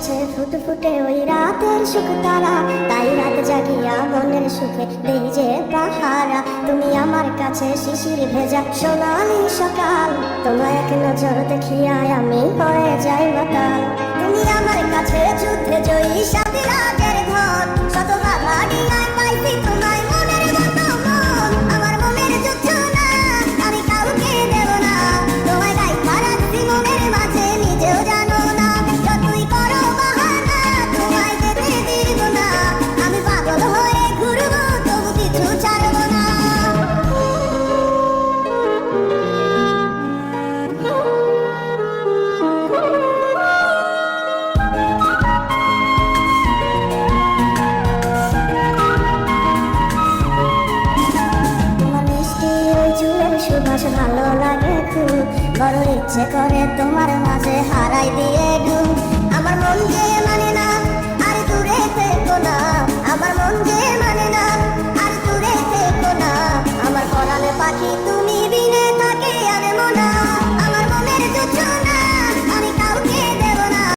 এসেছে ফুটে ফুটে ওই রাতের সুখ তারা, তাই রাত জাগিয়া মনের সুখে দেই যে পাহারা। তুমি আমার কাছে শিশির ভেজা সোনালি সকাল, তোমায় এক নজর দেখিয়া আমি হয়ে যাই মাতাল। তুমি আমার কাছে যুদ্ধে জয়ী সাথী রাজের ধন, শত বাধা ডিঙায় পাইছি তোমায় মনের মতো মন। আমার মনের যুদ্ধ না আমি কাউকে দেব না, তোমায় রাইখা রাখছি মনের মাঝে নিজেও জানো না। যতই করো বাহানা তোমায় যেতে দিব না, আমি পাগল হয়ে ঘুরবো তবু কিছু ছাড়বো না। সুবাস ভালো লাগে খুব, বড় ইচ্ছে করে তোমার মাঝে হারাই দিয়ে ডুব।